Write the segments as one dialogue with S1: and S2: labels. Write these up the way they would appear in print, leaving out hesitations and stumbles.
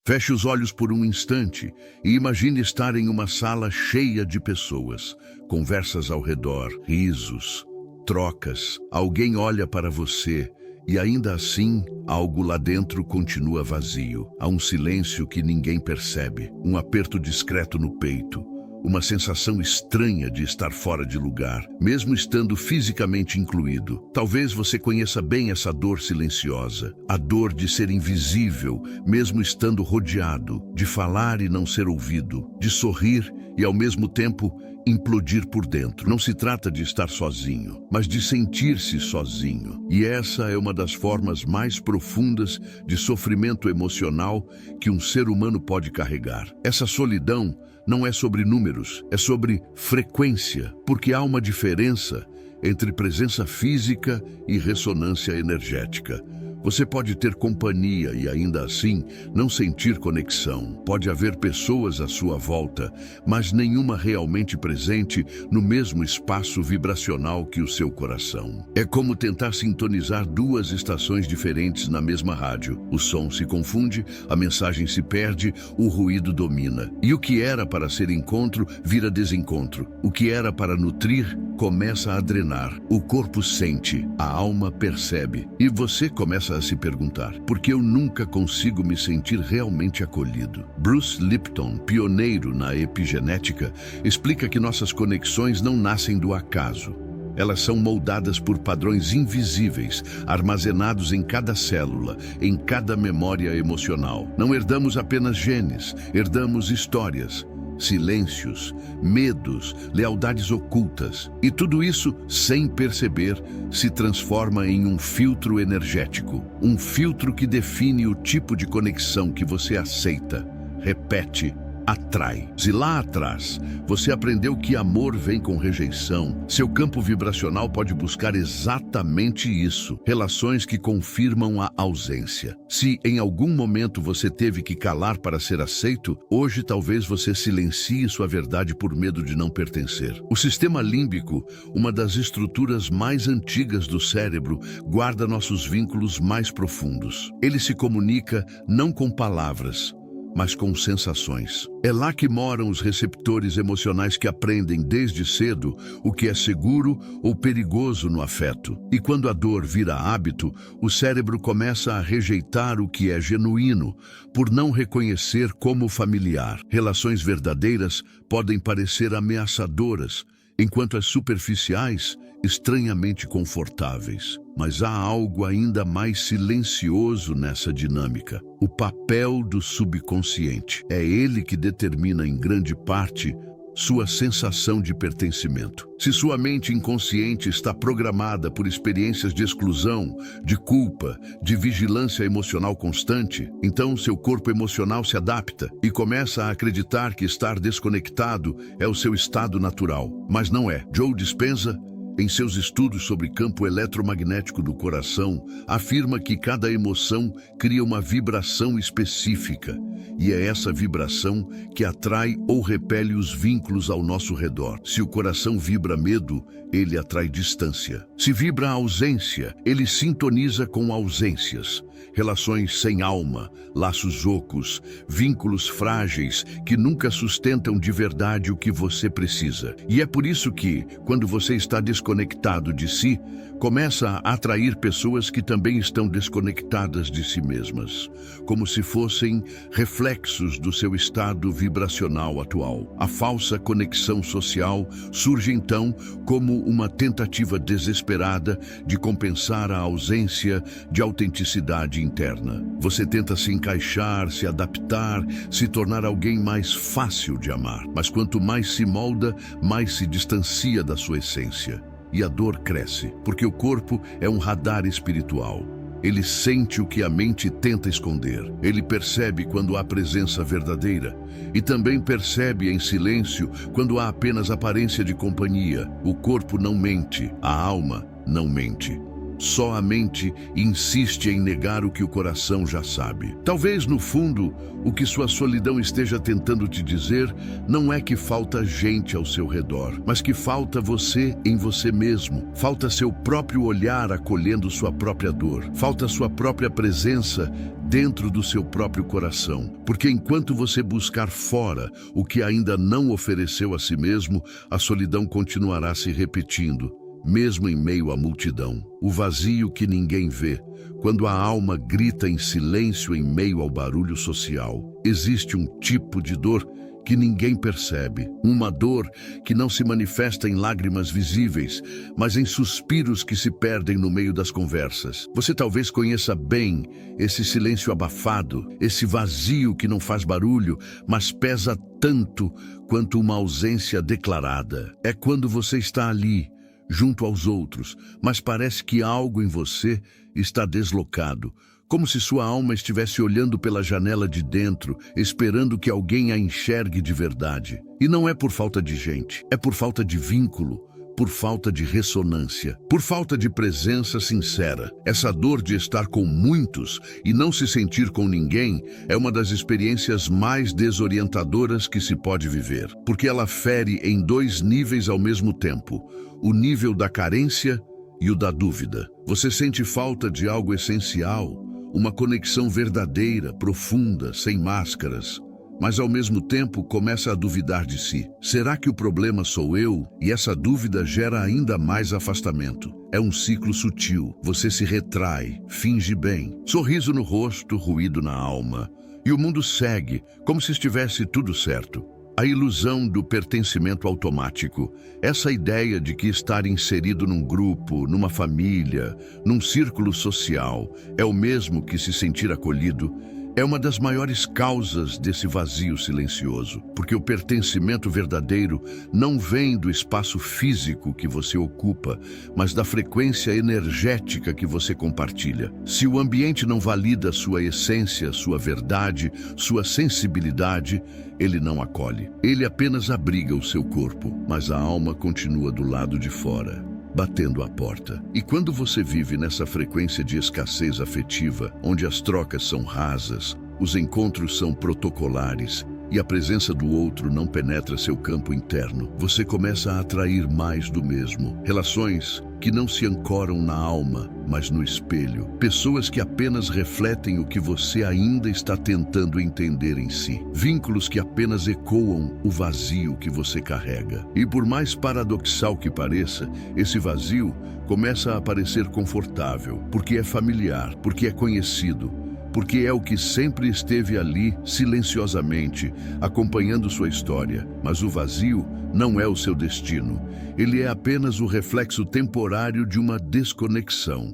S1: Feche os olhos por um instante e imagine estar em uma sala cheia de pessoas, conversas ao redor, risos, trocas. Alguém olha para você e ainda assim, algo lá dentro continua vazio. Há um silêncio que ninguém percebe, um aperto discreto no peito, uma sensação estranha de estar fora de lugar, mesmo estando fisicamente incluído. Talvez você conheça bem essa dor silenciosa, a dor de ser invisível, mesmo estando rodeado, de falar e não ser ouvido, de sorrir e ao mesmo tempo implodir por dentro. Não se trata de estar sozinho, mas de sentir-se sozinho. E essa é uma das formas mais profundas de sofrimento emocional que um ser humano pode carregar. Essa solidão não é sobre números, é sobre frequência, porque há uma diferença entre presença física e ressonância energética. Você pode ter companhia e ainda assim não sentir conexão. Pode haver pessoas à sua volta, mas nenhuma realmente presente no mesmo espaço vibracional que o seu coração. É como tentar sintonizar duas estações diferentes na mesma rádio. O som se confunde, a mensagem se perde, o ruído domina. E o que era para ser encontro vira desencontro. O que era para nutrir começa a drenar. O corpo sente, a alma percebe. E você começa a se perguntar: por que eu nunca consigo me sentir realmente acolhido? Bruce Lipton, pioneiro na epigenética, explica que nossas conexões não nascem do acaso. Elas são moldadas por padrões invisíveis, armazenados em cada célula, em cada memória emocional. Não herdamos apenas genes, herdamos histórias, silêncios, medos, lealdades ocultas. E tudo isso, sem perceber, se transforma em um filtro energético. Um filtro que define o tipo de conexão que você aceita, repete, atrai. Se lá atrás você aprendeu que amor vem com rejeição, seu campo vibracional pode buscar exatamente isso. Relações que confirmam a ausência. Se em algum momento você teve que calar para ser aceito, hoje talvez você silencie sua verdade por medo de não pertencer. O sistema límbico, uma das estruturas mais antigas do cérebro, guarda nossos vínculos mais profundos. Ele se comunica não com palavras, mas com sensações. É lá que moram os receptores emocionais que aprendem desde cedo o que é seguro ou perigoso no afeto. E quando a dor vira hábito, o cérebro começa a rejeitar o que é genuíno, por não reconhecer como familiar. Relações verdadeiras podem parecer ameaçadoras, enquanto as superficiais, estranhamente confortáveis. Mas há algo ainda mais silencioso nessa dinâmica: o papel do subconsciente. É ele que determina, em grande parte, sua sensação de pertencimento. Se sua mente inconsciente está programada por experiências de exclusão, de culpa, de vigilância emocional constante, então seu corpo emocional se adapta e começa a acreditar que estar desconectado é o seu estado natural. Mas não é. Joe Dispenza, em seus estudos sobre campo eletromagnético do coração, afirma que cada emoção cria uma vibração específica, e é essa vibração que atrai ou repele os vínculos ao nosso redor. Se o coração vibra medo, ele atrai distância. Se vibra ausência, ele sintoniza com ausências. Relações sem alma, laços ocos, vínculos frágeis que nunca sustentam de verdade o que você precisa. E é por isso que, quando você está desconectado de si, começa a atrair pessoas que também estão desconectadas de si mesmas, como se fossem reflexos do seu estado vibracional atual. A falsa conexão social surge então como uma tentativa desesperada de compensar a ausência de autenticidade interna. Você tenta se encaixar, se adaptar, se tornar alguém mais fácil de amar. Mas quanto mais se molda, mais se distancia da sua essência. E a dor cresce, porque o corpo é um radar espiritual. Ele sente o que a mente tenta esconder. Ele percebe quando há presença verdadeira. E também percebe em silêncio quando há apenas aparência de companhia. O corpo não mente, a alma não mente. Só a mente insiste em negar o que o coração já sabe. Talvez, no fundo, o que sua solidão esteja tentando te dizer não é que falta gente ao seu redor, mas que falta você em você mesmo. Falta seu próprio olhar acolhendo sua própria dor. Falta sua própria presença dentro do seu próprio coração. Porque enquanto você buscar fora o que ainda não ofereceu a si mesmo, a solidão continuará se repetindo, mesmo em meio à multidão. O vazio que ninguém vê, quando a alma grita em silêncio em meio ao barulho social. Existe um tipo de dor que ninguém percebe. Uma dor que não se manifesta em lágrimas visíveis, mas em suspiros que se perdem no meio das conversas. Você talvez conheça bem esse silêncio abafado, esse vazio que não faz barulho, mas pesa tanto quanto uma ausência declarada. É quando você está ali, junto aos outros, mas parece que algo em você está deslocado, como se sua alma estivesse olhando pela janela de dentro, esperando que alguém a enxergue de verdade. E não é por falta de gente, é por falta de vínculo, por falta de ressonância, por falta de presença sincera. Essa dor de estar com muitos e não se sentir com ninguém é uma das experiências mais desorientadoras que se pode viver, porque ela fere em dois níveis ao mesmo tempo: o nível da carência e o da dúvida. Você sente falta de algo essencial, uma conexão verdadeira, profunda, sem máscaras, mas ao mesmo tempo começa a duvidar de si. Será que o problema sou eu? E essa dúvida gera ainda mais afastamento. É um ciclo sutil. Você se retrai, finge bem, sorriso no rosto, ruído na alma, e o mundo segue, como se estivesse tudo certo. A ilusão do pertencimento automático, essa ideia de que estar inserido num grupo, numa família, num círculo social, é o mesmo que se sentir acolhido, é uma das maiores causas desse vazio silencioso, porque o pertencimento verdadeiro não vem do espaço físico que você ocupa, mas da frequência energética que você compartilha. Se o ambiente não valida sua essência, sua verdade, sua sensibilidade, ele não acolhe. Ele apenas abriga o seu corpo, mas a alma continua do lado de fora, batendo a porta. E quando você vive nessa frequência de escassez afetiva, onde as trocas são rasas, os encontros são protocolares e a presença do outro não penetra seu campo interno, você começa a atrair mais do mesmo. Relações que não se ancoram na alma, mas no espelho. Pessoas que apenas refletem o que você ainda está tentando entender em si. Vínculos que apenas ecoam o vazio que você carrega. E por mais paradoxal que pareça, esse vazio começa a parecer confortável, porque é familiar, porque é conhecido, porque é o que sempre esteve ali, silenciosamente, acompanhando sua história. Mas o vazio não é o seu destino. Ele é apenas o reflexo temporário de uma desconexão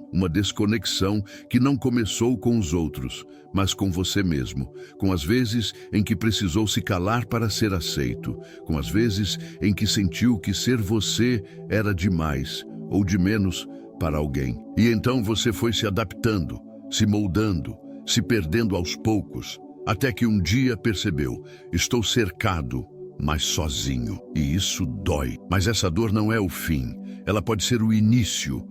S1: que não começou com os outros, mas com você mesmo, com as vezes em que precisou se calar para ser aceito, com as vezes em que sentiu que ser você era demais ou de menos para alguém. E então você foi se adaptando, se moldando, se perdendo aos poucos, até que um dia percebeu: estou cercado, mas sozinho. E isso dói. Mas essa dor não é o fim. Ela pode ser o início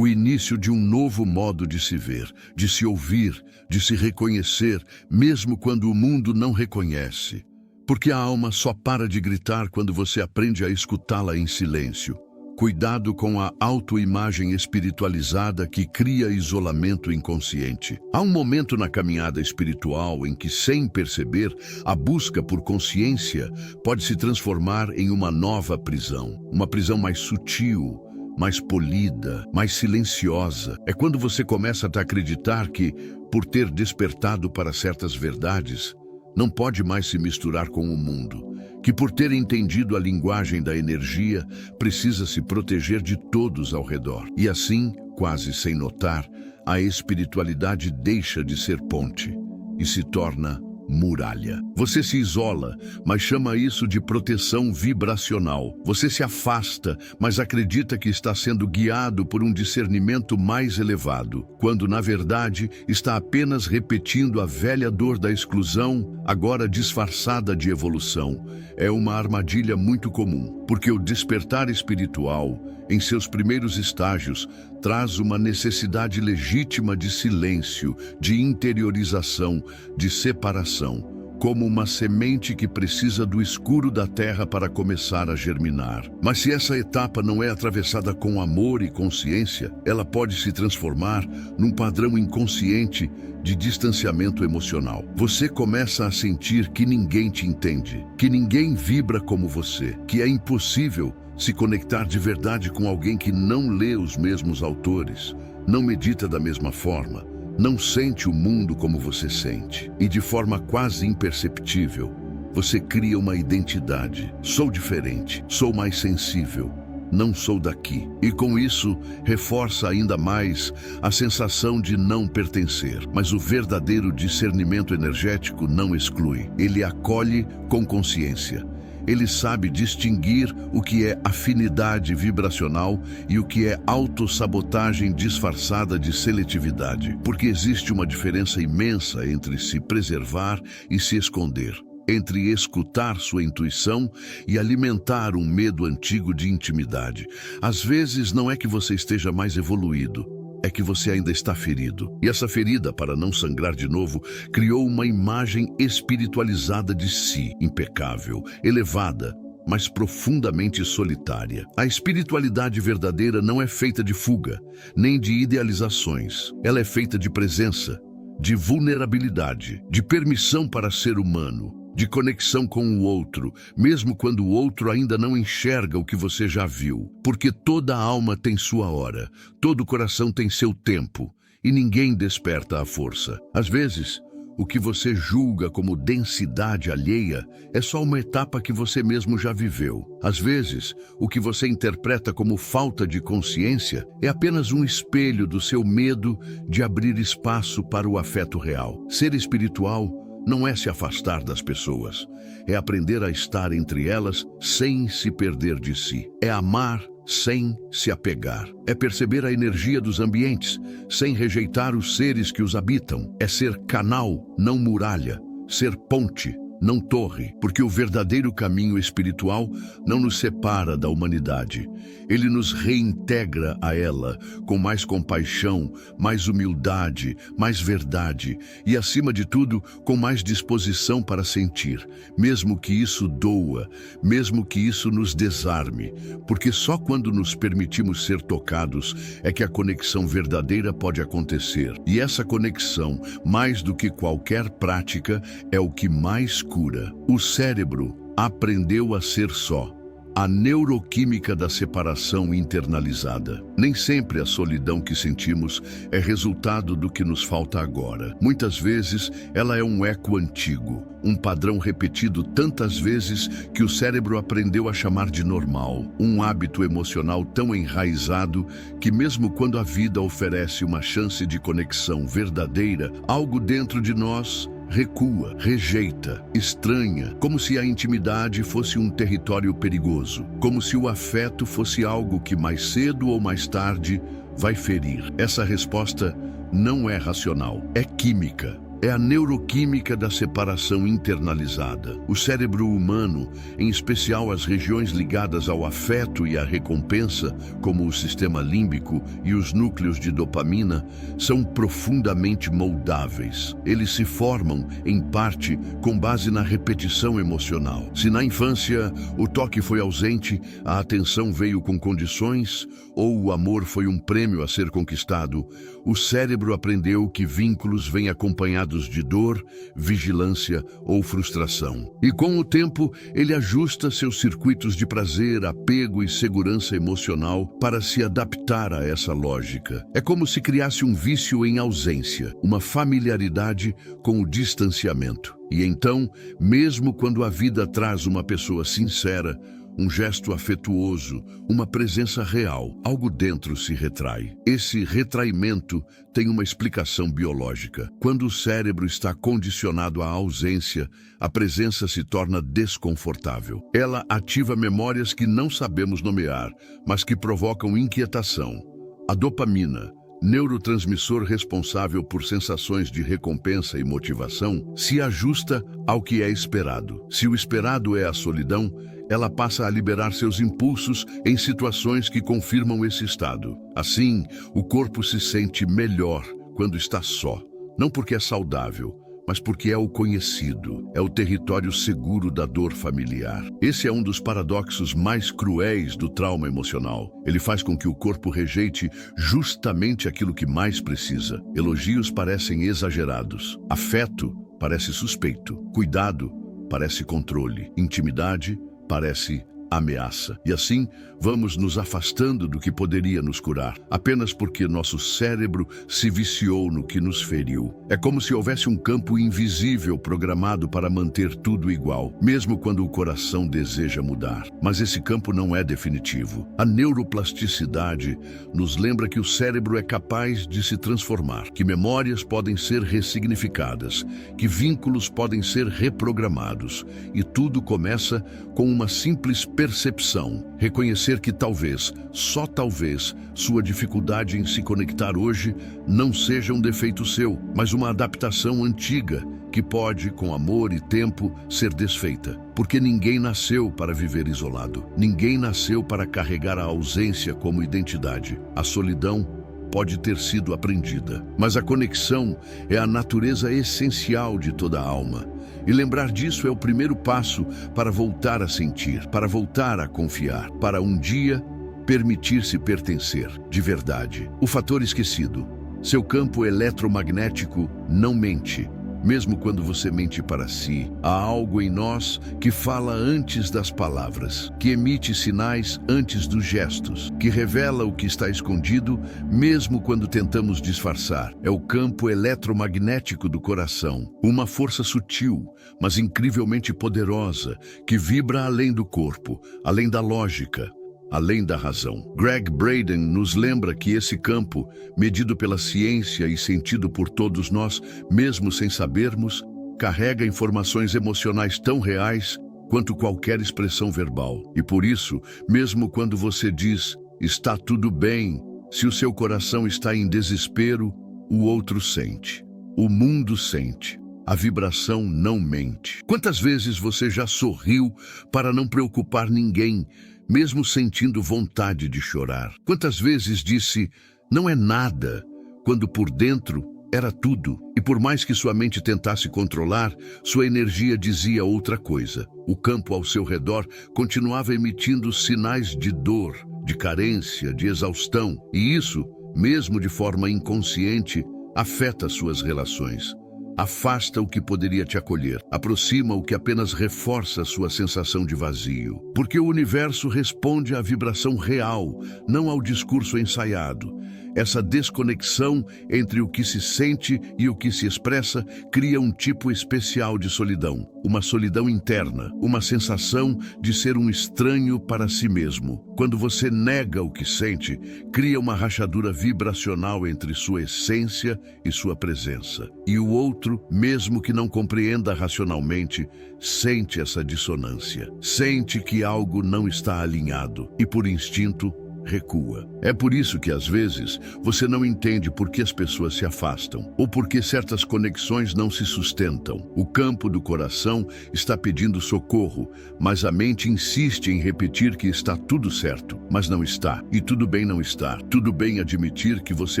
S1: de um novo modo de se ver, de se ouvir, de se reconhecer, mesmo quando o mundo não reconhece. Porque a alma só para de gritar quando você aprende a escutá-la em silêncio. Cuidado com a autoimagem espiritualizada que cria isolamento inconsciente. Há um momento na caminhada espiritual em que, sem perceber, a busca por consciência pode se transformar em uma nova prisão. Uma prisão mais sutil, mais polida, mais silenciosa. É quando você começa a acreditar que, por ter despertado para certas verdades, não pode mais se misturar com o mundo, que por ter entendido a linguagem da energia, precisa se proteger de todos ao redor. E assim, quase sem notar, a espiritualidade deixa de ser ponte e se torna muralha. Você se isola, mas chama isso de proteção vibracional. Você se afasta, mas acredita que está sendo guiado por um discernimento mais elevado, quando na verdade está apenas repetindo a velha dor da exclusão agora disfarçada de evolução, é uma armadilha muito comum, porque o despertar espiritual, em seus primeiros estágios, traz uma necessidade legítima de silêncio, de interiorização, de separação, como uma semente que precisa do escuro da terra para começar a germinar. Mas se essa etapa não é atravessada com amor e consciência, ela pode se transformar num padrão inconsciente de distanciamento emocional. Você começa a sentir que ninguém te entende, que ninguém vibra como você, que é impossível se conectar de verdade com alguém que não lê os mesmos autores, não medita da mesma forma, não sente o mundo como você sente. E de forma quase imperceptível, você cria uma identidade. Sou diferente, sou mais sensível, não sou daqui. E com isso, reforça ainda mais a sensação de não pertencer. Mas o verdadeiro discernimento energético não exclui. Ele acolhe com consciência. Ele sabe distinguir o que é afinidade vibracional e o que é autossabotagem disfarçada de seletividade. Porque existe uma diferença imensa entre se preservar e se esconder, entre escutar sua intuição e alimentar um medo antigo de intimidade. Às vezes não é que você esteja mais evoluído, é que você ainda está ferido. E essa ferida, para não sangrar de novo, criou uma imagem espiritualizada de si, impecável, elevada, mas profundamente solitária. A espiritualidade verdadeira não é feita de fuga, nem de idealizações. Ela é feita de presença, de vulnerabilidade, de permissão para ser humano, de conexão com o outro, mesmo quando o outro ainda não enxerga o que você já viu. Porque toda alma tem sua hora, todo coração tem seu tempo, e ninguém desperta à força. Às vezes, o que você julga como densidade alheia é só uma etapa que você mesmo já viveu. Às vezes, o que você interpreta como falta de consciência é apenas um espelho do seu medo de abrir espaço para o afeto real. Ser espiritual não é se afastar das pessoas, é aprender a estar entre elas sem se perder de si. É amar sem se apegar. É perceber a energia dos ambientes, sem rejeitar os seres que os habitam. É ser canal, não muralha. Ser ponte, não torre. Porque o verdadeiro caminho espiritual não nos separa da humanidade. Ele nos reintegra a ela com mais compaixão, mais humildade, mais verdade e, acima de tudo, com mais disposição para sentir, mesmo que isso doa, mesmo que isso nos desarme, porque só quando nos permitimos ser tocados é que a conexão verdadeira pode acontecer. E essa conexão, mais do que qualquer prática, é o que mais cura. O cérebro aprendeu a ser só. A neuroquímica da separação internalizada. Nem sempre a solidão que sentimos é resultado do que nos falta agora. Muitas vezes, ela é um eco antigo, um padrão repetido tantas vezes que o cérebro aprendeu a chamar de normal. Um hábito emocional tão enraizado que mesmo quando a vida oferece uma chance de conexão verdadeira, algo dentro de nós recua, rejeita, estranha, como se a intimidade fosse um território perigoso, como se o afeto fosse algo que mais cedo ou mais tarde vai ferir. Essa resposta não é racional, é química. É a neuroquímica da separação internalizada. O cérebro humano, em especial as regiões ligadas ao afeto e à recompensa, como o sistema límbico e os núcleos de dopamina, são profundamente moldáveis. Eles se formam, em parte, com base na repetição emocional. Se na infância o toque foi ausente, a atenção veio com condições, ou o amor foi um prêmio a ser conquistado, o cérebro aprendeu que vínculos vêm acompanhados de dor, vigilância ou frustração. E com o tempo, ele ajusta seus circuitos de prazer, apego e segurança emocional para se adaptar a essa lógica. É como se criasse um vício em ausência, uma familiaridade com o distanciamento. E então, mesmo quando a vida traz uma pessoa sincera, um gesto afetuoso, uma presença real, algo dentro se retrai. Esse retraimento tem uma explicação biológica. Quando o cérebro está condicionado à ausência, a presença se torna desconfortável. Ela ativa memórias que não sabemos nomear, mas que provocam inquietação. A dopamina, neurotransmissor responsável por sensações de recompensa e motivação, se ajusta ao que é esperado. Se o esperado é a solidão, ela passa a liberar seus impulsos em situações que confirmam esse estado. Assim, o corpo se sente melhor quando está só, não porque é saudável, mas porque é o conhecido, é o território seguro da dor familiar. Esse é um dos paradoxos mais cruéis do trauma emocional. Ele faz com que o corpo rejeite justamente aquilo que mais precisa. Elogios parecem exagerados, afeto parece suspeito, cuidado parece controle, intimidade parece ameaça. E assim, vamos nos afastando do que poderia nos curar, apenas porque nosso cérebro se viciou no que nos feriu. É como se houvesse um campo invisível programado para manter tudo igual, mesmo quando o coração deseja mudar. Mas esse campo não é definitivo. A neuroplasticidade nos lembra que o cérebro é capaz de se transformar, que memórias podem ser ressignificadas, que vínculos podem ser reprogramados, e tudo começa com uma simples percepção, reconhecer que talvez, só talvez, sua dificuldade em se conectar hoje não seja um defeito seu, mas uma adaptação antiga que pode, com amor e tempo, ser desfeita. Porque ninguém nasceu para viver isolado. Ninguém nasceu para carregar a ausência como identidade. A solidão pode ter sido aprendida, mas a conexão é a natureza essencial de toda a alma. E lembrar disso é o primeiro passo para voltar a sentir, para voltar a confiar, para um dia permitir-se pertencer, de verdade. O fator esquecido. Seu campo eletromagnético não mente. Mesmo quando você mente para si, há algo em nós que fala antes das palavras, que emite sinais antes dos gestos, que revela o que está escondido, mesmo quando tentamos disfarçar. É o campo eletromagnético do coração, uma força sutil, mas incrivelmente poderosa, que vibra além do corpo, além da lógica, além da razão. Gregg Braden nos lembra que esse campo, medido pela ciência e sentido por todos nós, mesmo sem sabermos, carrega informações emocionais tão reais quanto qualquer expressão verbal. E por isso, mesmo quando você diz, está tudo bem, se o seu coração está em desespero, o outro sente. O mundo sente. A vibração não mente. Quantas vezes você já sorriu para não preocupar ninguém, mesmo sentindo vontade de chorar? Quantas vezes disse, não é nada, quando por dentro era tudo? E por mais que sua mente tentasse controlar, sua energia dizia outra coisa. O campo ao seu redor continuava emitindo sinais de dor, de carência, de exaustão. E isso, mesmo de forma inconsciente, afeta suas relações. Afasta o que poderia te acolher, aproxima o que apenas reforça sua sensação de vazio. Porque o universo responde à vibração real, não ao discurso ensaiado. Essa desconexão entre o que se sente e o que se expressa cria um tipo especial de solidão, uma solidão interna, uma sensação de ser um estranho para si mesmo. Quando você nega o que sente, cria uma rachadura vibracional entre sua essência e sua presença. E o outro, mesmo que não compreenda racionalmente, sente essa dissonância. Sente que algo não está alinhado e, por instinto, recua. É por isso que, às vezes, você não entende por que as pessoas se afastam ou por que certas conexões não se sustentam. O campo do coração está pedindo socorro, mas a mente insiste em repetir que está tudo certo, mas não está. E tudo bem não estar. Tudo bem admitir que você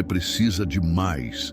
S1: precisa de mais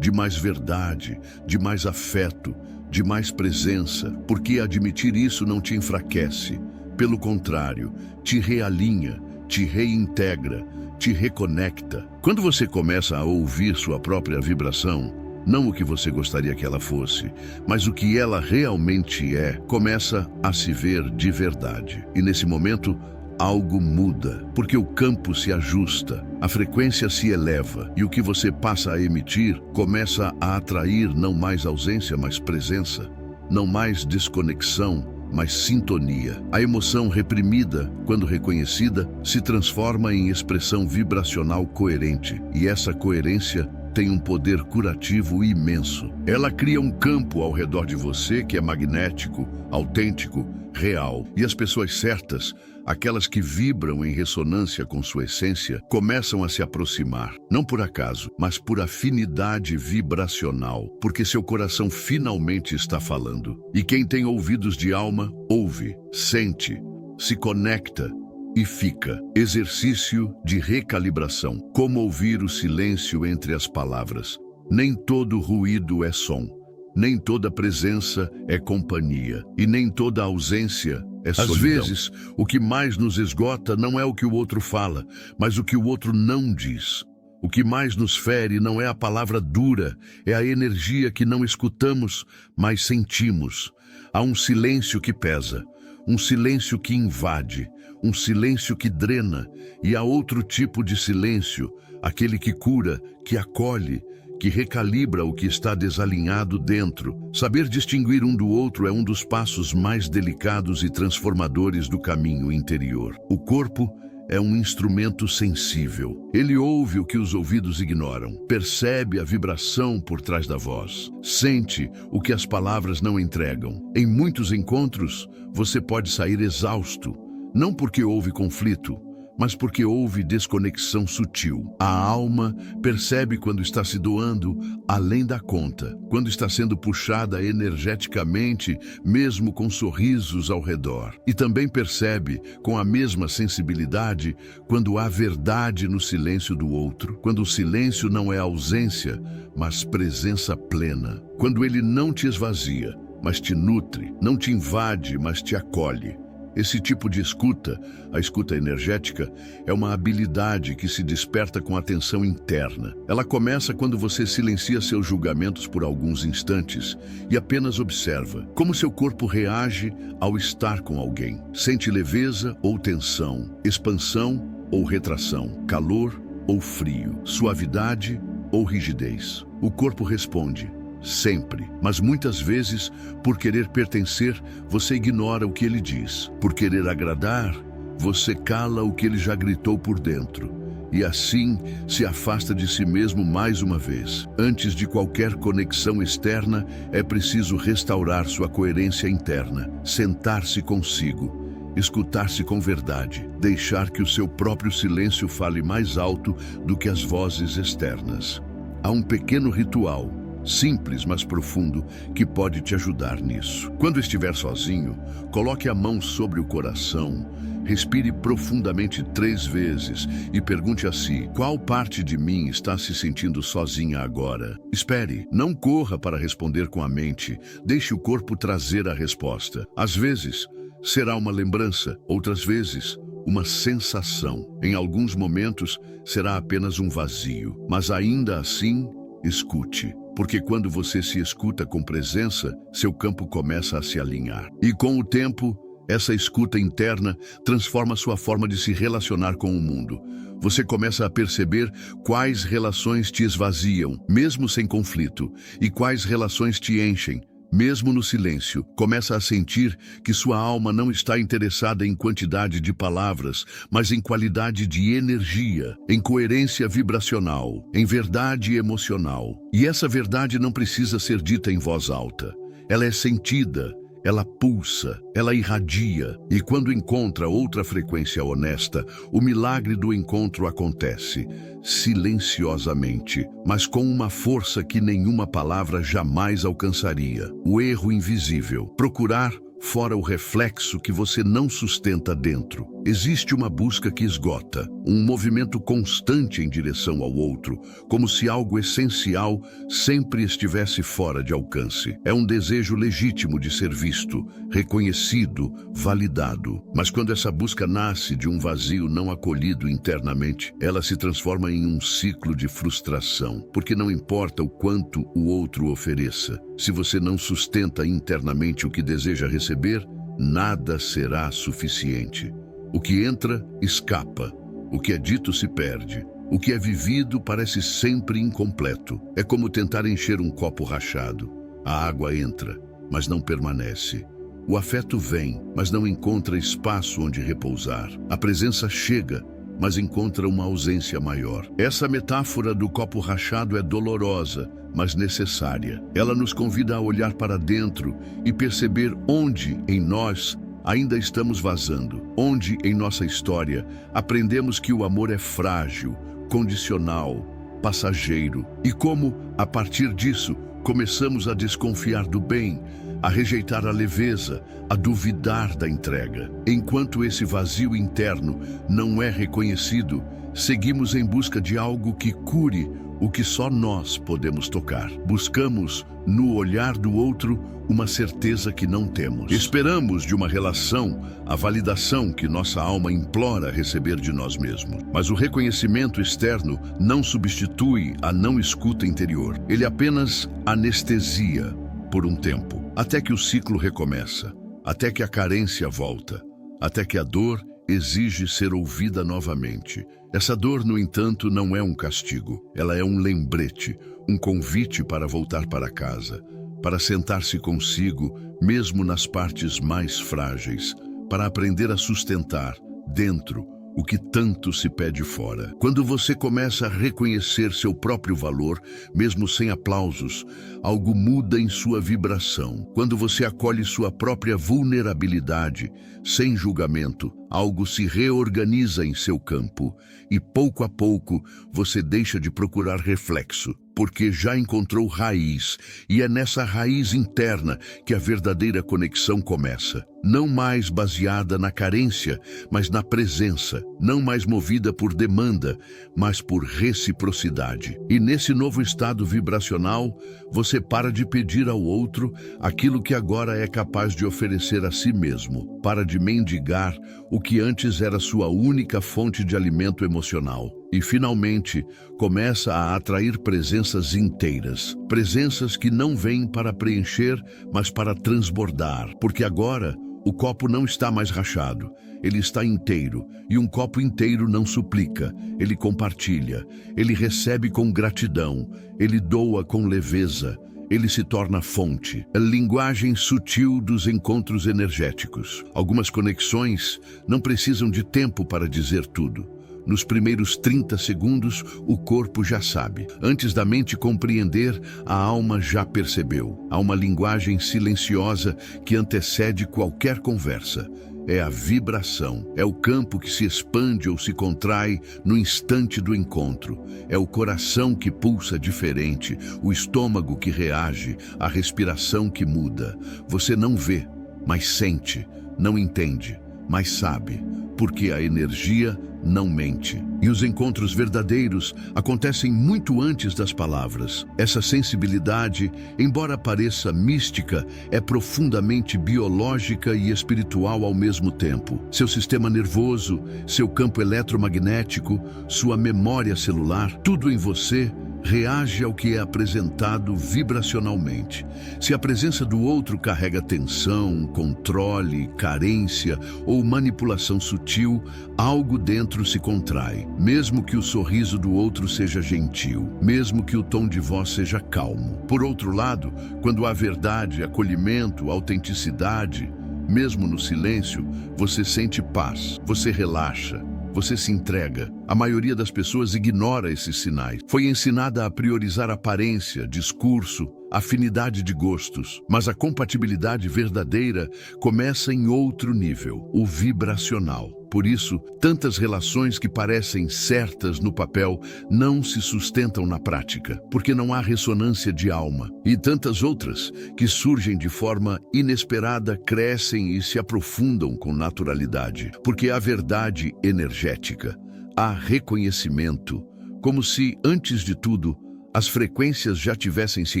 S1: verdade, de mais afeto, de mais presença, porque admitir isso não te enfraquece. Pelo contrário, te realinha, te reintegra, te reconecta. Quando você começa a ouvir sua própria vibração, não o que você gostaria que ela fosse, mas o que ela realmente é, começa a se ver de verdade. E nesse momento, algo muda, porque o campo se ajusta, a frequência se eleva e o que você passa a emitir começa a atrair não mais ausência, mas presença, não mais desconexão, mas sintonia. A emoção reprimida, quando reconhecida, se transforma em expressão vibracional coerente, e essa coerência tem um poder curativo imenso. Ela cria um campo ao redor de você que é magnético, autêntico, real, e as pessoas certas aquelas que vibram em ressonância com sua essência, começam a se aproximar, não por acaso, mas por afinidade vibracional, porque seu coração finalmente está falando. E quem tem ouvidos de alma, ouve, sente, se conecta e fica. Exercício de recalibração. Como ouvir o silêncio entre as palavras. Nem todo ruído é som. Nem toda presença é companhia. E nem toda ausência é solidão. Às vezes, o que mais nos esgota não é o que o outro fala, mas o que o outro não diz. O que mais nos fere não é a palavra dura, é a energia que não escutamos, mas sentimos. Há um silêncio que pesa, um silêncio que invade, um silêncio que drena, e há outro tipo de silêncio, aquele que cura, que acolhe, que recalibra o que está desalinhado dentro. Saber distinguir um do outro é um dos passos mais delicados e transformadores do caminho interior. O corpo é um instrumento sensível. Ele ouve o que os ouvidos ignoram, percebe a vibração por trás da voz, sente o que as palavras não entregam. Em muitos encontros, você pode sair exausto, não porque houve conflito, mas porque houve desconexão sutil. A alma percebe quando está se doando além da conta, quando está sendo puxada energeticamente, mesmo com sorrisos ao redor. E também percebe, com a mesma sensibilidade, quando há verdade no silêncio do outro, quando o silêncio não é ausência, mas presença plena, quando ele não te esvazia, mas te nutre, não te invade, mas te acolhe. Esse tipo de escuta, a escuta energética, é uma habilidade que se desperta com atenção interna. Ela começa quando você silencia seus julgamentos por alguns instantes e apenas observa como seu corpo reage ao estar com alguém. Sente leveza ou tensão, expansão ou retração, calor ou frio, suavidade ou rigidez. O corpo responde. Sempre, mas muitas vezes, por querer pertencer, você ignora o que ele diz. Por querer agradar, você cala o que ele já gritou por dentro. E assim, se afasta de si mesmo mais uma vez. Antes de qualquer conexão externa, é preciso restaurar sua coerência interna, sentar-se consigo, escutar-se com verdade, deixar que o seu próprio silêncio fale mais alto do que as vozes externas. Há um pequeno ritual, simples, mas profundo, que pode te ajudar nisso. Quando estiver sozinho, coloque a mão sobre o coração, respire profundamente 3 vezes e pergunte a si, qual parte de mim está se sentindo sozinha agora? Espere, não corra para responder com a mente, deixe o corpo trazer a resposta. Às vezes, será uma lembrança, outras vezes, uma sensação. Em alguns momentos, será apenas um vazio, mas ainda assim, escute. Porque quando você se escuta com presença, seu campo começa a se alinhar. E com o tempo, essa escuta interna transforma sua forma de se relacionar com o mundo. Você começa a perceber quais relações te esvaziam, mesmo sem conflito, e quais relações te enchem, mesmo no silêncio. Começa a sentir que sua alma não está interessada em quantidade de palavras, mas em qualidade de energia, em coerência vibracional, em verdade emocional. E essa verdade não precisa ser dita em voz alta. Ela é sentida, ela pulsa, ela irradia. E quando encontra outra frequência honesta, o milagre do encontro acontece, silenciosamente, mas com uma força que nenhuma palavra jamais alcançaria. O erro invisível. Procurar fora o reflexo que você não sustenta dentro. Existe uma busca que esgota, um movimento constante em direção ao outro, como se algo essencial sempre estivesse fora de alcance. É um desejo legítimo de ser visto, reconhecido, validado. Mas quando essa busca nasce de um vazio não acolhido internamente, ela se transforma em um ciclo de frustração, porque não importa o quanto o outro ofereça, se você não sustenta internamente o que deseja receber, nada será suficiente. O que entra, escapa. O que é dito se perde. O que é vivido parece sempre incompleto. É como tentar encher um copo rachado. A água entra, mas não permanece. O afeto vem, mas não encontra espaço onde repousar. A presença chega, mas encontra uma ausência maior. Essa metáfora do copo rachado é dolorosa, mas necessária. Ela nos convida a olhar para dentro e perceber onde, em nós, ainda estamos vazando? Onde, em nossa história, aprendemos que o amor é frágil, condicional, passageiro? E como, a partir disso, começamos a desconfiar do bem, a rejeitar a leveza, a duvidar da entrega? Enquanto esse vazio interno não é reconhecido, seguimos em busca de algo que cure o que só nós podemos tocar. Buscamos, no olhar do outro, uma certeza que não temos. Esperamos de uma relação a validação que nossa alma implora receber de nós mesmos. Mas o reconhecimento externo não substitui a não escuta interior. Ele apenas anestesia por um tempo, até que o ciclo recomeça, até que a carência volta, até que a dor exige ser ouvida novamente. Essa dor, no entanto, não é um castigo. Ela é um lembrete, um convite para voltar para casa, para sentar-se consigo, mesmo nas partes mais frágeis, para aprender a sustentar, dentro, o que tanto se pede fora. Quando você começa a reconhecer seu próprio valor, mesmo sem aplausos, algo muda em sua vibração. Quando você acolhe sua própria vulnerabilidade, sem julgamento, algo se reorganiza em seu campo e, pouco a pouco, você deixa de procurar reflexo, porque já encontrou raiz, e é nessa raiz interna que a verdadeira conexão começa. Não mais baseada na carência, mas na presença. Não mais movida por demanda, mas por reciprocidade. E nesse novo estado vibracional, você para de pedir ao outro aquilo que agora é capaz de oferecer a si mesmo. Para de mendigar o que antes era sua única fonte de alimento emocional. E, finalmente, começa a atrair presenças inteiras. Presenças que não vêm para preencher, mas para transbordar. Porque agora, o copo não está mais rachado. Ele está inteiro. E um copo inteiro não suplica. Ele compartilha. Ele recebe com gratidão. Ele doa com leveza. Ele se torna fonte. A linguagem sutil dos encontros energéticos. Algumas conexões não precisam de tempo para dizer tudo. Nos primeiros 30 segundos, o corpo já sabe. Antes da mente compreender, a alma já percebeu. Há uma linguagem silenciosa que antecede qualquer conversa. É a vibração. É o campo que se expande ou se contrai no instante do encontro. É o coração que pulsa diferente, o estômago que reage, a respiração que muda. Você não vê, mas sente. Não entende, mas sabe. Porque a energia não mente. E os encontros verdadeiros acontecem muito antes das palavras. Essa sensibilidade, embora pareça mística, é profundamente biológica e espiritual ao mesmo tempo. Seu sistema nervoso, seu campo eletromagnético, sua memória celular, tudo em você reage ao que é apresentado vibracionalmente. Se a presença do outro carrega tensão, controle, carência ou manipulação sutil, algo dentro se contrai. Mesmo que o sorriso do outro seja gentil, mesmo que o tom de voz seja calmo. Por outro lado, quando há verdade, acolhimento, autenticidade, mesmo no silêncio, você sente paz, você relaxa. Você se entrega. A maioria das pessoas ignora esses sinais. Foi ensinada a priorizar aparência, discurso, afinidade de gostos. Mas a compatibilidade verdadeira começa em outro nível, o vibracional. Por isso, tantas relações que parecem certas no papel não se sustentam na prática, porque não há ressonância de alma. E tantas outras que surgem de forma inesperada crescem e se aprofundam com naturalidade, porque há verdade energética, há reconhecimento, como se, antes de tudo, as frequências já tivessem se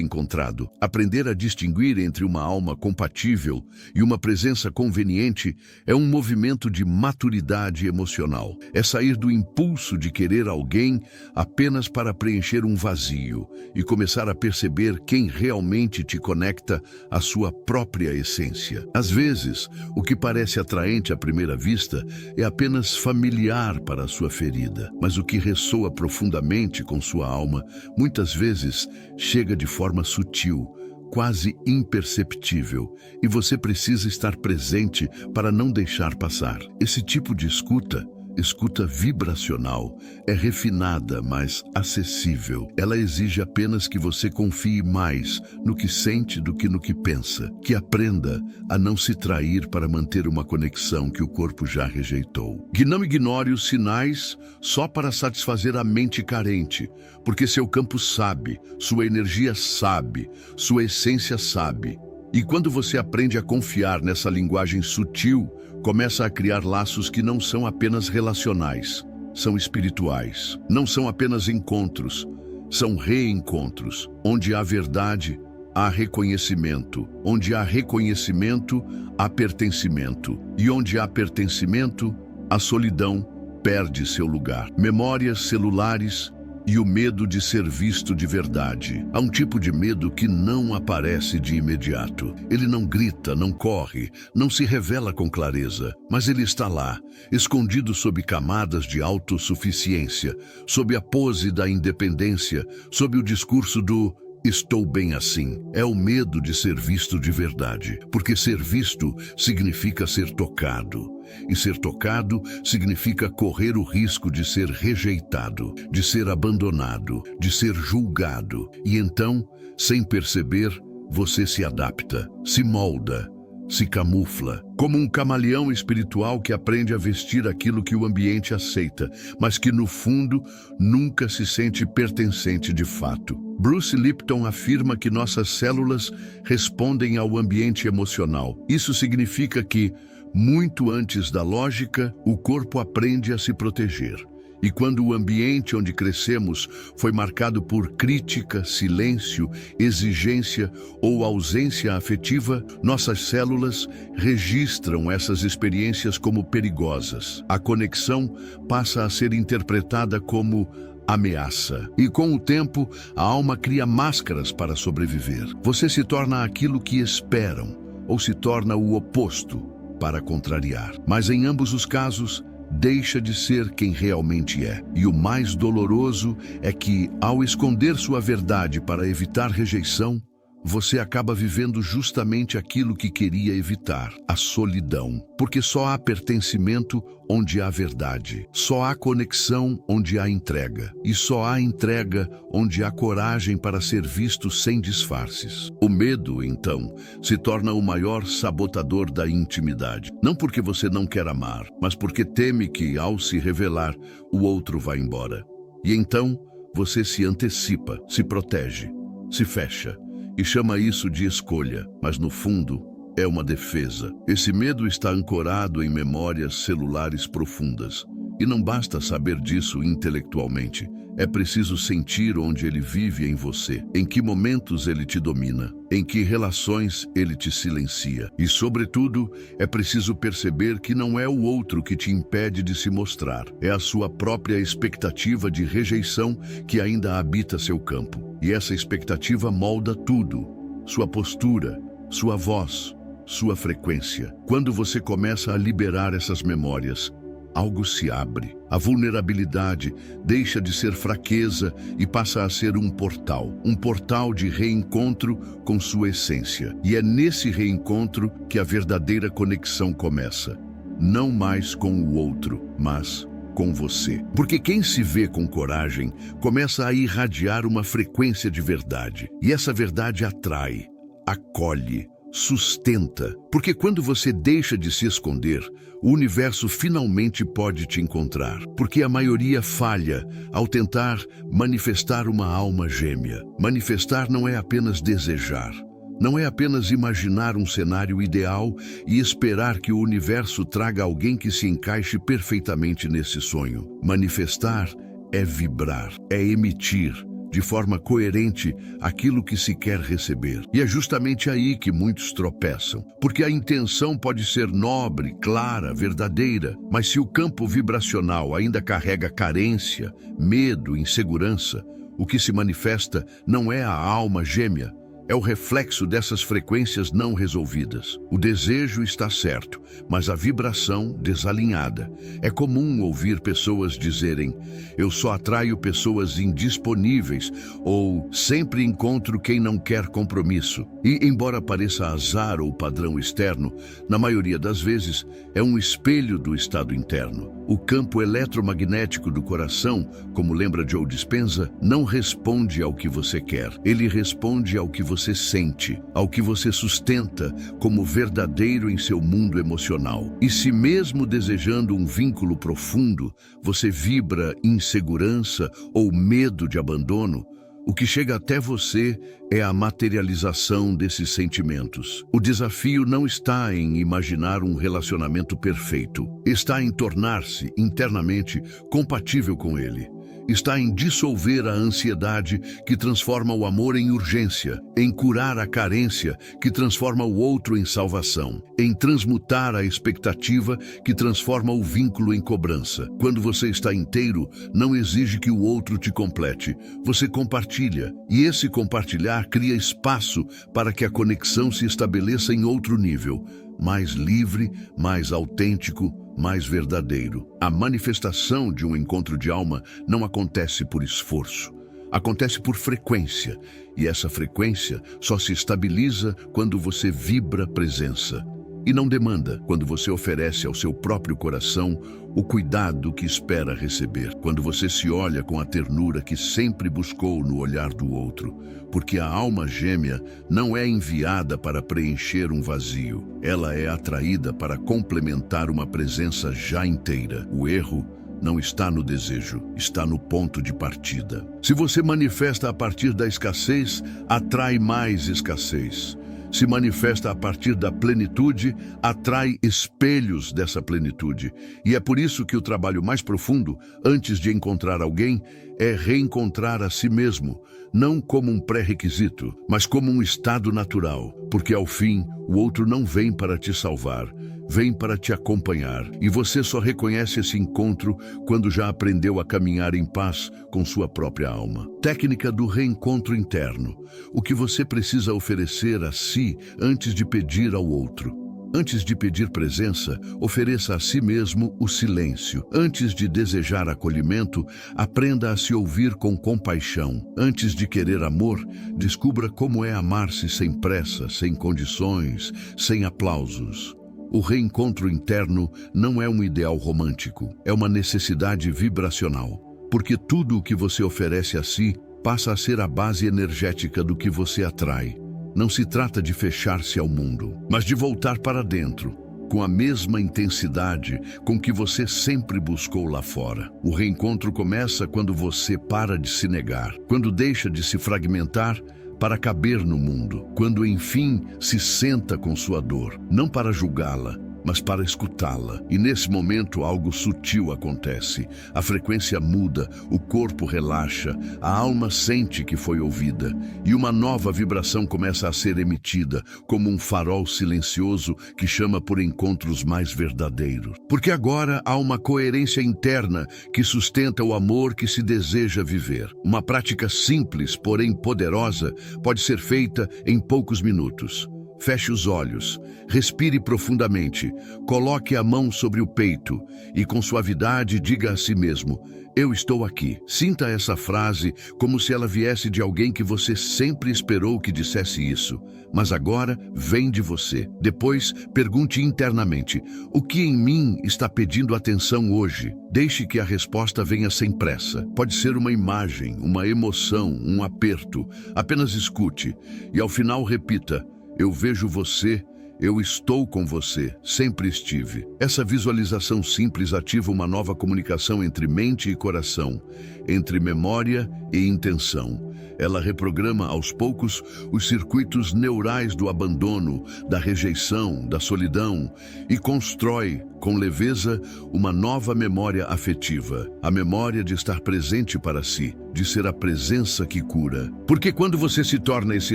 S1: encontrado. Aprender a distinguir entre uma alma compatível e uma presença conveniente é um movimento de maturidade emocional. É sair do impulso de querer alguém apenas para preencher um vazio e começar a perceber quem realmente te conecta à sua própria essência. Às vezes, o que parece atraente à primeira vista é apenas familiar para a sua ferida, mas o que ressoa profundamente com sua alma, muitas vezes chega de forma sutil, quase imperceptível, e você precisa estar presente para não deixar passar. Esse tipo de escuta escuta vibracional é refinada, mas acessível. Ela exige apenas que você confie mais no que sente do que no que pensa, que aprenda a não se trair para manter uma conexão que o corpo já rejeitou. Que não ignore os sinais só para satisfazer a mente carente, porque seu campo sabe, sua energia sabe, sua essência sabe. E quando você aprende a confiar nessa linguagem sutil, começa a criar laços que não são apenas relacionais, são espirituais. Não são apenas encontros, são reencontros. Onde há verdade, há reconhecimento. Onde há reconhecimento, há pertencimento. E onde há pertencimento, a solidão perde seu lugar. Memórias celulares e o medo de ser visto de verdade. Há um tipo de medo que não aparece de imediato. Ele não grita, não corre, não se revela com clareza, mas ele está lá, escondido sob camadas de autossuficiência, sob a pose da independência, sob o discurso do "estou bem assim". É o medo de ser visto de verdade, porque ser visto significa ser tocado. E ser tocado significa correr o risco de ser rejeitado, de ser abandonado, de ser julgado. E então, sem perceber, você se adapta, se molda, se camufla, como um camaleão espiritual que aprende a vestir aquilo que o ambiente aceita, mas que no fundo nunca se sente pertencente de fato. Bruce Lipton afirma que nossas células respondem ao ambiente emocional. Isso significa que, muito antes da lógica, o corpo aprende a se proteger. E quando o ambiente onde crescemos foi marcado por crítica, silêncio, exigência ou ausência afetiva, nossas células registram essas experiências como perigosas. A conexão passa a ser interpretada como ameaça. E com o tempo, a alma cria máscaras para sobreviver. Você se torna aquilo que esperam, ou se torna o oposto para contrariar. Mas em ambos os casos, deixa de ser quem realmente é. E o mais doloroso é que, ao esconder sua verdade para evitar rejeição, você acaba vivendo justamente aquilo que queria evitar, a solidão. Porque só há pertencimento onde há verdade. Só há conexão onde há entrega. E só há entrega onde há coragem para ser visto sem disfarces. O medo, então, se torna o maior sabotador da intimidade. Não porque você não quer amar, mas porque teme que, ao se revelar, o outro vá embora. E então, você se antecipa, se protege, se fecha. E chama isso de escolha, mas no fundo é uma defesa. Esse medo está ancorado em memórias celulares profundas. E não basta saber disso intelectualmente. É preciso sentir onde ele vive em você, em que momentos ele te domina, em que relações ele te silencia. E, sobretudo, é preciso perceber que não é o outro que te impede de se mostrar. É a sua própria expectativa de rejeição que ainda habita seu campo. E essa expectativa molda tudo: sua postura, sua voz, sua frequência. Quando você começa a liberar essas memórias, algo se abre. A vulnerabilidade deixa de ser fraqueza e passa a ser um portal de reencontro com sua essência. E é nesse reencontro que a verdadeira conexão começa. Não mais com o outro, mas com você. Porque quem se vê com coragem começa a irradiar uma frequência de verdade. E essa verdade atrai, acolhe, sustenta. Porque quando você deixa de se esconder, o universo finalmente pode te encontrar. Porque a maioria falha ao tentar manifestar uma alma gêmea. Manifestar não é apenas desejar. Não é apenas imaginar um cenário ideal e esperar que o universo traga alguém que se encaixe perfeitamente nesse sonho. Manifestar é vibrar, é emitir, de forma coerente, aquilo que se quer receber. E é justamente aí que muitos tropeçam, porque a intenção pode ser nobre, clara, verdadeira, mas se o campo vibracional ainda carrega carência, medo, insegurança, o que se manifesta não é a alma gêmea, É o reflexo dessas frequências não resolvidas. O desejo está certo, mas a vibração desalinhada. É comum ouvir pessoas dizerem: eu só atraio pessoas indisponíveis ou sempre encontro quem não quer compromisso. E, embora pareça azar ou padrão externo, na maioria das vezes é um espelho do estado interno. O campo eletromagnético do coração, como lembra Joe Dispenza, não responde ao que você quer. Ele responde ao que você sente, ao que você sustenta como verdadeiro em seu mundo emocional. E se mesmo desejando um vínculo profundo, você vibra insegurança ou medo de abandono, o que chega até você é a materialização desses sentimentos. O desafio não está em imaginar um relacionamento perfeito. Está em tornar-se internamente compatível com ele. Está em dissolver a ansiedade que transforma o amor em urgência, em curar a carência que transforma o outro em salvação, em transmutar a expectativa que transforma o vínculo em cobrança. Quando você está inteiro, não exige que o outro te complete, você compartilha, e esse compartilhar cria espaço para que a conexão se estabeleça em outro nível, mais livre, mais autêntico, mais verdadeiro. A manifestação de um encontro de alma não acontece por esforço, acontece por frequência, e essa frequência só se estabiliza quando você vibra presença. E não demanda quando você oferece ao seu próprio coração o cuidado que espera receber, quando você se olha com a ternura que sempre buscou no olhar do outro, porque a alma gêmea não é enviada para preencher um vazio, ela é atraída para complementar uma presença já inteira. O erro não está no desejo, está no ponto de partida. Se você manifesta a partir da escassez, atrai mais escassez. Se manifesta a partir da plenitude, atrai espelhos dessa plenitude. E é por isso que o trabalho mais profundo, antes de encontrar alguém, é reencontrar a si mesmo, não como um pré-requisito, mas como um estado natural, porque ao fim, o outro não vem para te salvar, vem para te acompanhar, e você só reconhece esse encontro quando já aprendeu a caminhar em paz com sua própria alma. Técnica do reencontro interno. O que você precisa oferecer a si antes de pedir ao outro. Antes de pedir presença, ofereça a si mesmo o silêncio. Antes de desejar acolhimento, aprenda a se ouvir com compaixão. Antes de querer amor, descubra como é amar-se sem pressa, sem condições, sem aplausos. O reencontro interno não é um ideal romântico, é uma necessidade vibracional, porque tudo o que você oferece a si passa a ser a base energética do que você atrai. Não se trata de fechar-se ao mundo, mas de voltar para dentro, com a mesma intensidade com que você sempre buscou lá fora. O reencontro começa quando você para de se negar, quando deixa de se fragmentar para caber no mundo, quando enfim se senta com sua dor, não para julgá-la, mas para escutá-la. E nesse momento algo sutil acontece. A frequência muda, o corpo relaxa, a alma sente que foi ouvida, e uma nova vibração começa a ser emitida, como um farol silencioso que chama por encontros mais verdadeiros. Porque agora há uma coerência interna que sustenta o amor que se deseja viver. Uma prática simples, porém poderosa, pode ser feita em poucos minutos. Feche os olhos, respire profundamente, coloque a mão sobre o peito e com suavidade diga a si mesmo: eu estou aqui. Sinta essa frase como se ela viesse de alguém que você sempre esperou que dissesse isso, mas agora vem de você. Depois, pergunte internamente: o que em mim está pedindo atenção hoje? Deixe que a resposta venha sem pressa. Pode ser uma imagem, uma emoção, um aperto. Apenas escute e ao final repita: eu vejo você, eu estou com você, sempre estive. Essa visualização simples ativa uma nova comunicação entre mente e coração, entre memória e intenção. Ela reprograma aos poucos os circuitos neurais do abandono, da rejeição, da solidão e constrói, com leveza, uma nova memória afetiva. A memória de estar presente para si, de ser a presença que cura. Porque quando você se torna esse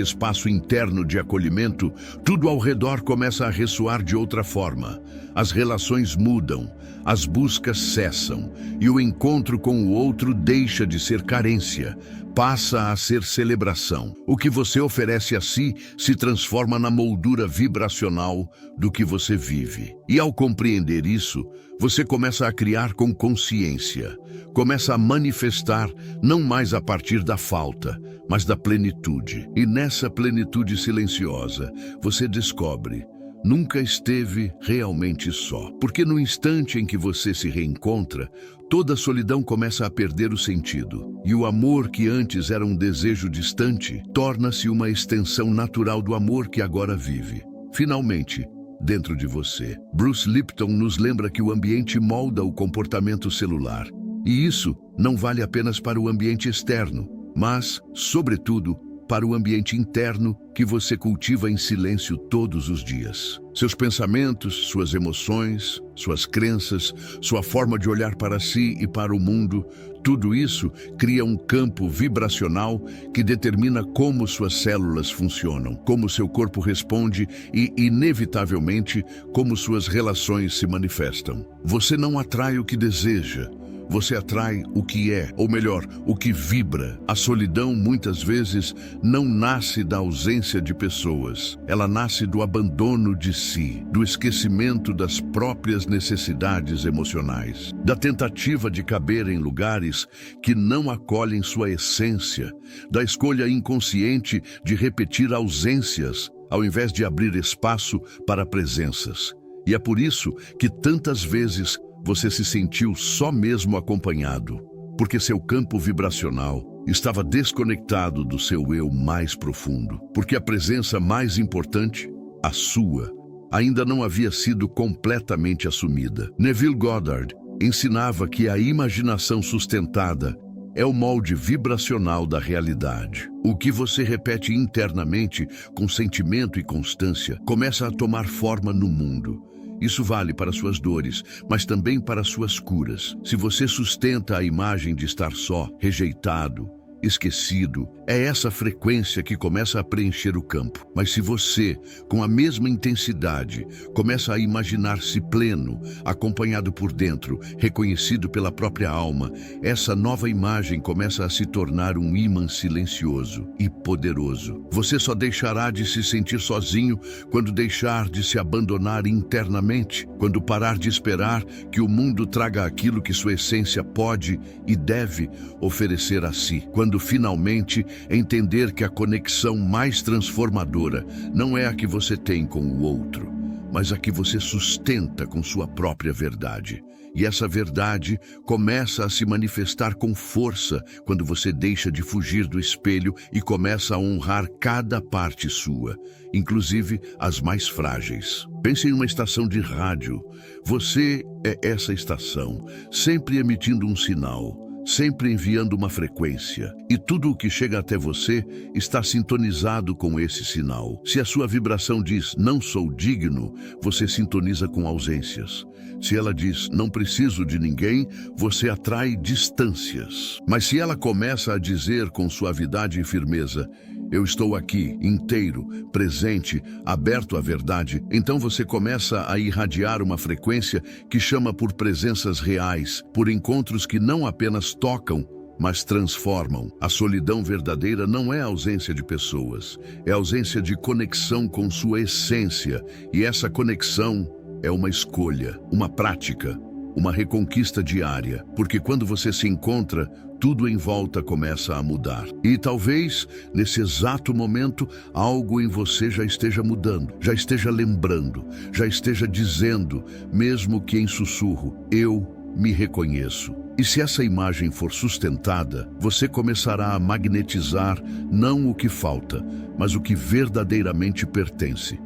S1: espaço interno de acolhimento, tudo ao redor começa a ressoar de outra forma. As relações mudam, as buscas cessam e o encontro com o outro deixa de ser carência, passa a ser celebração. O que você oferece a si se transforma na moldura vibracional do que você vive. E ao compreender isso, você começa a criar com consciência. Começa a manifestar não mais a partir da falta, mas da plenitude. E nessa plenitude silenciosa, você descobre: nunca esteve realmente só. Porque no instante em que você se reencontra, toda a solidão começa a perder o sentido. E o amor que antes era um desejo distante, torna-se uma extensão natural do amor que agora vive. Finalmente, dentro de você. Bruce Lipton nos lembra que o ambiente molda o comportamento celular. E isso não vale apenas para o ambiente externo, mas, sobretudo, para o ambiente interno que você cultiva em silêncio todos os dias. Seus pensamentos, suas emoções, suas crenças, sua forma de olhar para si e para o mundo, tudo isso cria um campo vibracional que determina como suas células funcionam, como seu corpo responde e, inevitavelmente, como suas relações se manifestam. Você não atrai o que deseja. Você atrai o que é, ou melhor, o que vibra. A solidão, muitas vezes, não nasce da ausência de pessoas. Ela nasce do abandono de si, do esquecimento das próprias necessidades emocionais, da tentativa de caber em lugares que não acolhem sua essência, da escolha inconsciente de repetir ausências, ao invés de abrir espaço para presenças. E é por isso que tantas vezes você se sentiu só mesmo acompanhado, porque seu campo vibracional estava desconectado do seu eu mais profundo, porque a presença mais importante, a sua, ainda não havia sido completamente assumida. Neville Goddard ensinava que a imaginação sustentada é o molde vibracional da realidade. O que você repete internamente, com sentimento e constância, começa a tomar forma no mundo. Isso vale para suas dores, mas também para suas curas. Se você sustenta a imagem de estar só, rejeitado, esquecido, é essa frequência que começa a preencher o campo. Mas se você, com a mesma intensidade, começa a imaginar-se pleno, acompanhado por dentro, reconhecido pela própria alma, essa nova imagem começa a se tornar um ímã silencioso e poderoso. Você só deixará de se sentir sozinho quando deixar de se abandonar internamente, quando parar de esperar que o mundo traga aquilo que sua essência pode e deve oferecer a si. Quando finalmente entender que a conexão mais transformadora não é a que você tem com o outro, mas a que você sustenta com sua própria verdade. E essa verdade começa a se manifestar com força quando você deixa de fugir do espelho e começa a honrar cada parte sua, inclusive as mais frágeis. Pense em uma estação de rádio. Você é essa estação, sempre emitindo um sinal, sempre enviando uma frequência, e tudo o que chega até você está sintonizado com esse sinal. Se a sua vibração diz "não sou digno", você sintoniza com ausências. Se ela diz "não preciso de ninguém", você atrai distâncias. Mas se ela começa a dizer com suavidade e firmeza "eu estou aqui, inteiro, presente, aberto à verdade", então você começa a irradiar uma frequência que chama por presenças reais, por encontros que não apenas tocam, mas transformam. A solidão verdadeira não é a ausência de pessoas, é a ausência de conexão com sua essência, e essa conexão é uma escolha, uma prática, uma reconquista diária, porque quando você se encontra, tudo em volta começa a mudar. E talvez, nesse exato momento, algo em você já esteja mudando, já esteja lembrando, já esteja dizendo, mesmo que em sussurro, "eu me reconheço". E se essa imagem for sustentada, você começará a magnetizar não o que falta, mas o que verdadeiramente pertence.